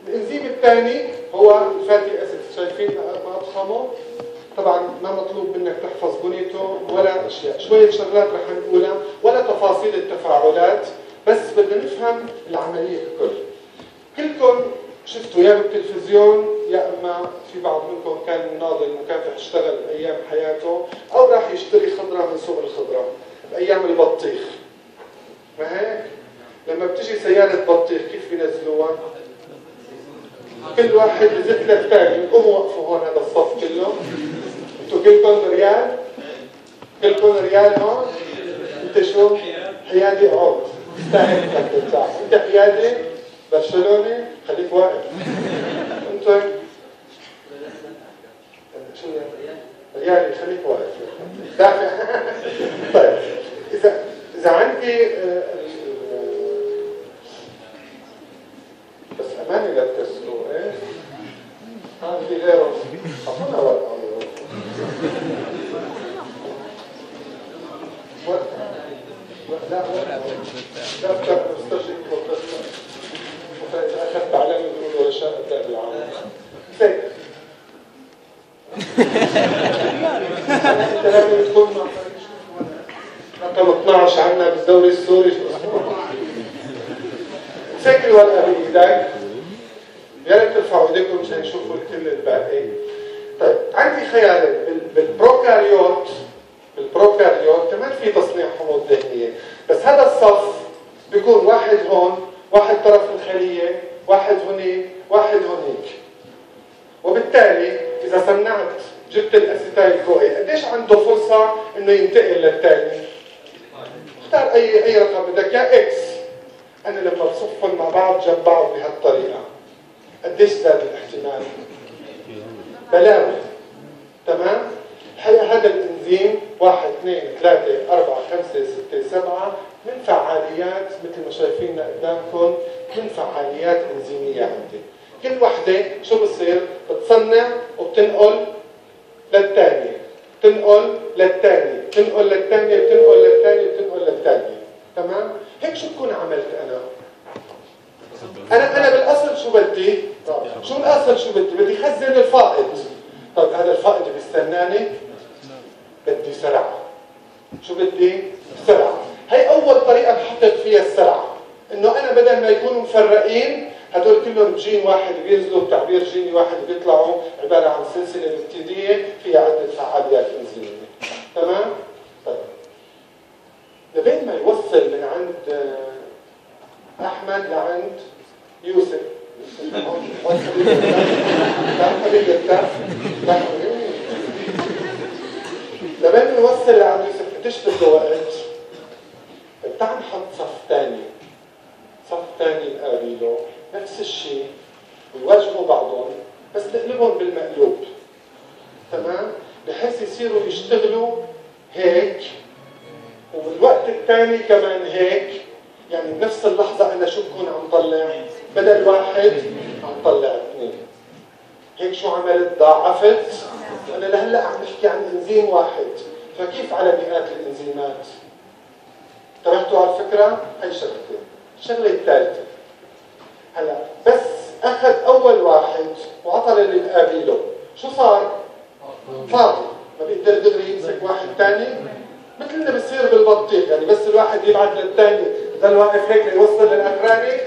الانزيم الثاني هو الفاتي اسيد. شايفين ما اضخمه؟ طبعا ما مطلوب منك تحفظ بنيته ولا اشياء، شويه شغلات رح نقولها ولا تفاصيل التفاعلات، بس بدنا نفهم العمليه ككل. كلكم شفتوا يا بالتلفزيون يا اما في بعض منكم كان ناضل مكافح اشتغل ايام حياته، او راح يشتري خضره من سوق الخضره بايام البطيخ. ما هيك؟ لما بتجي سياره بطيخ كيف بينزلوها؟ كل واحد بزت للثاني، قوموا وقفوا هون هذا الصف كله. انتوا كلكم ريال؟ كلكم ريال هون؟ انت شو؟ حيادي عود. استاهل لك انت حيادي؟ برشلوني؟ خليك واقف. انت شو ريالي؟ خليك واقف. دافع. طيب اذا عندي بس اماني لا تكسروا ايه؟ في غيره. اعطونا ورقه. لا دفتر مستشفى وقصه. وفاذا اخذت علامه بيقولوا رشاء ابدا بالعالم. زين. انت لازم تكون مع رقم 12 عندنا بالدوري السوري. امسك الورقه بايدك. يا ريت ترفعوا ايديكم مشان يشوفوا الكل الباقي. طيب عندي خيالين. بالبروكاريوت كمان في تصنيع حموض دهنيه، بس هذا الصف بيكون واحد هون، واحد طرف الخليه، واحد هنيك، واحد هنيك. وبالتالي اذا صنعت جبت الاسيتايل كوي قديش عنده فرصه انه ينتقل للثاني؟ اختار اي رقم بدك يا اكس. انا لما بصفهم مع بعض جنب بعض بهالطريقه قديش زاد الاحتمال؟ بلاوي. تمام؟ الحقيقه هذا الانزيم 1 2 3 4 5 6 7 من فعاليات مثل ما شايفين قدامكم، من فعاليات انزيميه عندي. كل وحده شو بصير؟ بتصنع وبتنقل للثانيه، تنقل للثانيه، تنقل للثانيه، تنقل للثانيه، تنقل للثانيه. تمام؟ هيك شو بكون عملت انا بالاصل شو بدي؟ شو الاصل شو بدي؟ بدي خزن الفائض. طيب هذا الفائض بيستناني؟ بدي سرعه. شو بدي؟ سرعه. هي اول طريقه بحقق فيها السرعه، انه انا بدل ما يكونوا مفرقين هدول كلهم بجين واحد بينزلوا بتعبير جيني واحد بيطلعوا، عباره عن سلسله ببتيديه فيها عده فعاليات انزيميه. تمام؟ طيب لبين ما يوصل من عند احمد لعند يوسف. لبين نوصل لعند يوسف قديش بده وقت؟ تعال نحط صف ثاني نقابله نفس الشيء ويواجهوا بعضهم، بس نقلبهم بالمقلوب. تمام؟ بحيث يصيروا يشتغلوا هيك وبالوقت الثاني كمان هيك. يعني بنفس اللحظة أنا شو بكون عم طلع؟ بدل واحد عم طلع 2. هيك شو عملت؟ ضاعفت. أنا لهلا عم نحكي عن إنزيم واحد، فكيف على مئات الإنزيمات؟ انتبهتوا على الفكرة؟ هي شغلتين. الشغلة الثالثة هلا بس أخذ أول واحد وعطى للي مقابله، شو صار؟ فاضي، ما بيقدر دغري يمسك واحد ثاني. مثل اللي بصير بالبطيخ، يعني بس الواحد يبعث للثاني ضل واقف هيك ليوصل للاخراني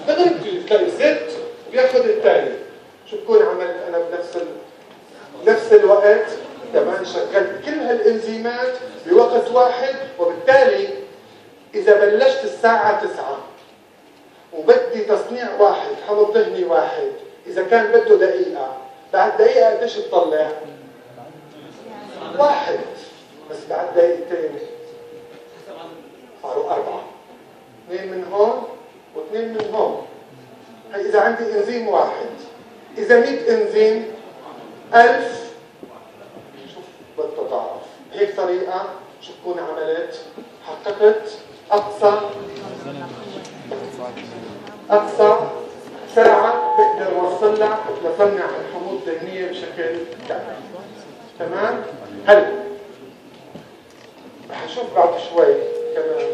دغري بتلاقي زت بياخذ الثاني. شو بكون عملت انا بنفس الوقت؟ كمان شغلت كل هالانزيمات بوقت واحد. وبالتالي اذا بلشت الساعه 9 وبدي تصنيع واحد حمض دهني واحد، اذا كان بده دقيقه، بعد دقيقه قديش بتطلع؟ واحد. بس بعد دقيقتين صاروا 4. 2 من هون و2 من هون. هي إذا عندي إنزيم واحد. إذا 100 إنزيم 1000 شوف بالتضاعف. بهيك طريقة شو تكون عملت؟ حققت أقصى سرعة بقدر وصلها لصنع الحموض الدهنية بشكل كامل. تمام؟ هلا رح نشوف بعد شوي كمان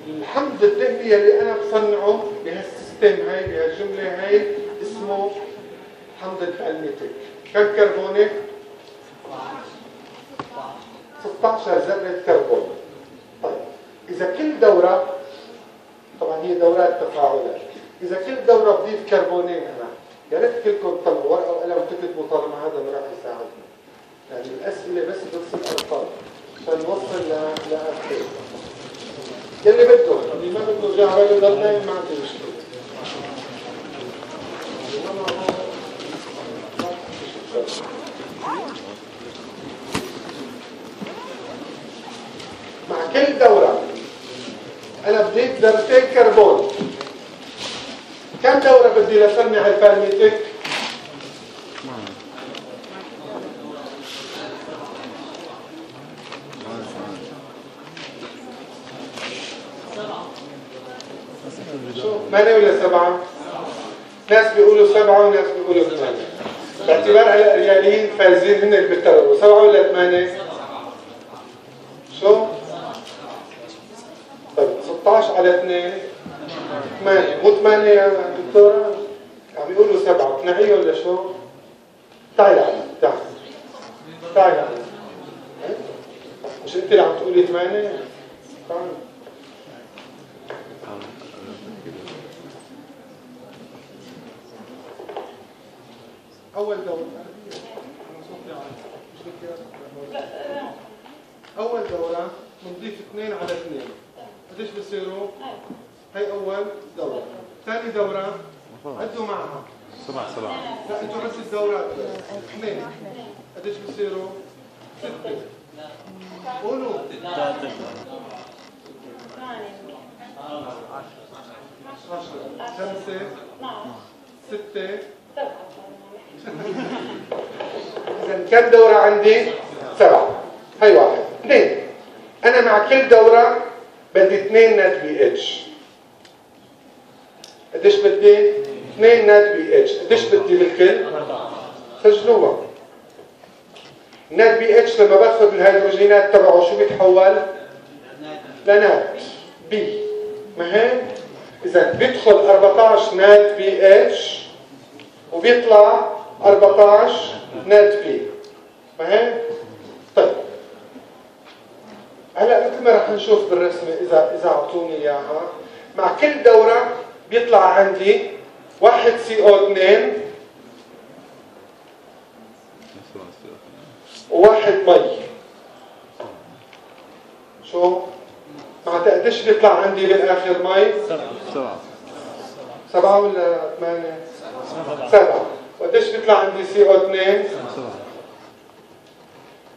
الحمض الدهني اللي انا بصنعه بهالسيستم هاي بهالجمله هاي اسمه حمض البالميتيك. كم كربونه؟ 4 16 ذرة كربون. طيب إذا كل دورة، طبعا هي دورات تفاعلات، إذا كل دورة بضيف كربونين أنا، يا ريت كلكم تطلعوا ورقة وقلم وتكتبوا طالما هذا اللي راح يساعدنا. يعني الأسئلة بس بتصير أرقام عشان نوصل لآخر. يلي بده، اللي ما بده جاي على باله ضل نايم ما عندي مشكلة. مع كل دورة أنا بضيف ذرتين كربون. كم دورة بدي لصنع البالميتك؟ شو 8 ولا 7؟ ناس بيقولوا 7 وناس بيقولوا 8. باعتبار على الرياليين فايزين هن اللي بيختاروا 7 ولا 8؟ شو؟ طيب 16 على 2 8 مو 8 يا دكتورة؟ عم يقولوا 7 اقنعيه ولا شو؟ تعالي علي تعالي علي. مش انت اللي عم تقولي 8؟ تعالي. أول دورة بنضيف 2 على 2. قديش بصيروا؟ هي أول دورة. ثاني دورة عدوا معها 7. لا انتوا بس الدورات 2. قديش بصيروا؟ 6. قولوا 10 5 6 إذا كم دورة عندي؟ 7. هي 1 2. أنا مع كل دورة بدي 2 نت بي اتش. قديش بدي؟ 2 نت بي اتش. قديش بدي بالكل؟ سجلوها. نت بي اتش لما باخذ الهيدروجينات تبعه شو بيتحول؟ لنات بي. ما هيك؟ إذا بيدخل 14 نات بي اتش وبيطلع 14 نات بي. ما هيك؟ طيب هلا مثل ما رح نشوف بالرسمه اذا اعطوني اياها، مع كل دوره بيطلع عندي 1 CO2 وواحد مي. شو؟ معناتها قديش بيطلع عندي بالاخر مي؟ 7 ولا 8؟ 7. وقديش بيطلع عندي CO2؟ 7.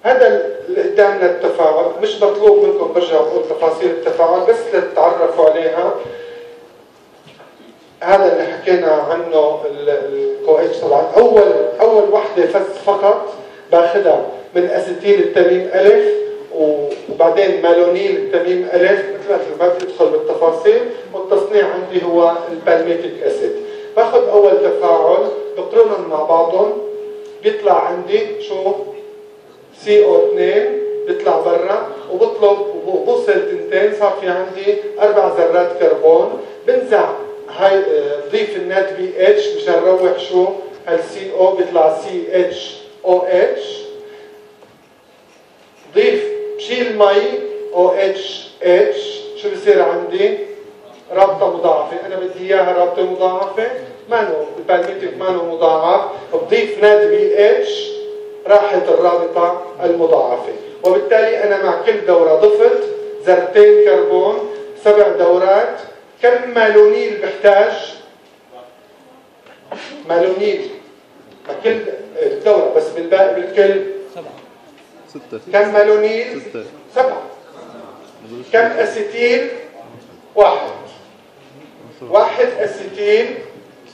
هذا اللي قدامنا التفاعل. مش مطلوب منكم برجع بقول تفاصيل التفاعل بس لتتعرفوا عليها. هذا اللي حكينا عنه الكو اتش. طبعا اول وحده فقط باخذها من اسيتيل التميم الف وبعدين مالونيل التميم الف، مثل ما بدخل بالتفاصيل. والتصنيع عندي هو البالميتيك اسيد. باخذ اول تفاعل بقرنهم مع بعضهم بيطلع عندي شو؟ CO2 بيطلع برا وبطلب وبوصل تنتين صار في عندي 4 ذرات كربون. بنزع هاي بضيف النات بي اتش مشان نروح شو؟ هالCO بيطلع CHOH. ضيف بشيل مي OHH شو بصير عندي؟ رابطة مضاعفة. أنا بدي إياها رابطة مضاعفة، مانو البالميتيك مانو مضاعف. بضيف نات بي اتش راحت الرابطة المضاعفة. وبالتالي أنا مع كل دورة ضفت ذرتين كربون. 7 دورات. كم مالونيل بحتاج؟ مالونيل مع كل دورة بس بالباقي بالكل 6. كم مالونيل؟ 7. كم أسيتيل؟ 1. 1 أسيتيل.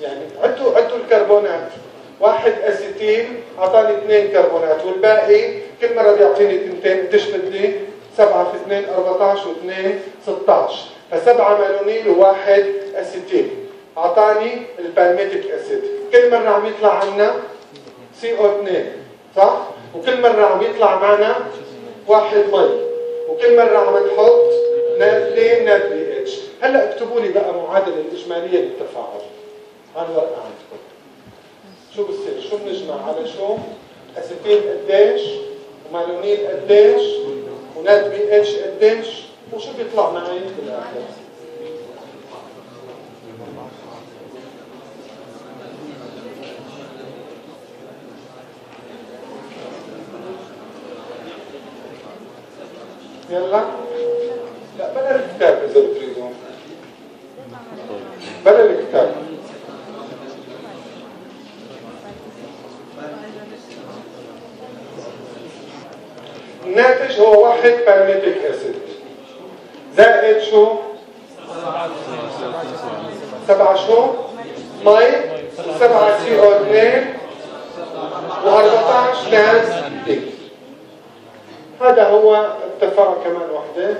يعني عدوا الكربونات. 1 أسيتيل أعطاني 2 كربونات والباقي كل مرة بيعطيني 2. قديش بدي؟ 7 في 2 14 و2 16. ف7 مالونيل و1 أسيتيل أعطاني البالميتيك أسيد. كل مرة عم يطلع عنا CO2 صح؟ وكل مرة عم يطلع معنا 1 مي. وكل مرة عم نحط 2 نات بي اتش. هلا اكتبوا لي بقى معادلة الإجمالية للتفاعل على الورقة عندكم. شو بصير؟ شو بنجمع على شو؟ أسيتيل قديش؟ ومالونيل قديش؟ ونات بي اتش قديش، وشو بيطلع معي بالاخر؟ يلا لا بلا الكتاب اذا بتريدون، بلا الكتاب. الناتج هو 1 بالميتيك اسيد زائد شو؟ 7 شو؟ مي، و7 CO2 و14 غاز دي. هذا هو التفاعل. كمان وحده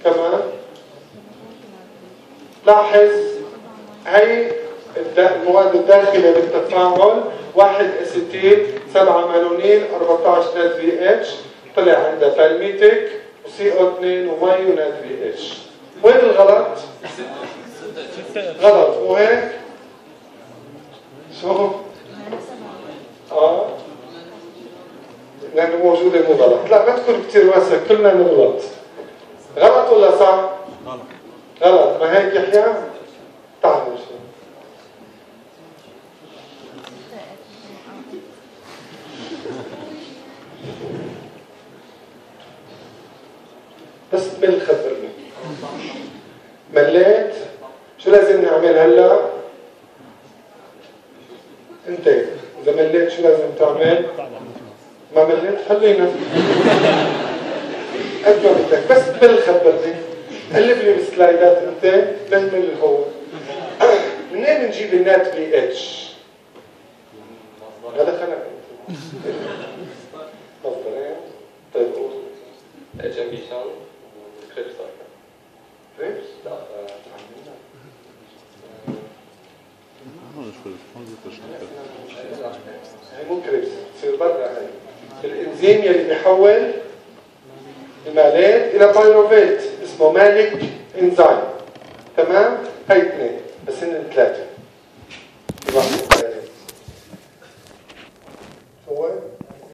كمان لاحظ هي المواد الداخله بالتفاعل 1 اسيتيل 7 مالونين 14 نات في اتش، طلع عندها بالميتيك وسي او 2 ومي ونات في اتش. وين الغلط؟ غلط مو هيك؟ شو؟ لأنه موجودة مو غلط. لا ما تكون كتير واسع، كلنا نغلط. غلط ولا صح؟ غلط. غلط، ما هيك يحيى؟ تعال شو بس تمل خبرني. مليت؟ شو لازم نعمل هلا؟ انت اذا مليت شو لازم تعمل؟ ما مليت خلينا قد ما بدك، بس تمل خبرني. قلب لي بالسلايدات انت بنمل هو. منين بنجيب النات بي اتش؟ هذا خلق مصدرين. طيب قول HMB كريبس كريبس؟ لا هي مو كريبس، تصير برا. هي الانزيم يلي بيحول المالات الى بايروفيت اسمه مالك انزيم. تمام؟ هي اثنين بس هن ثلاثه.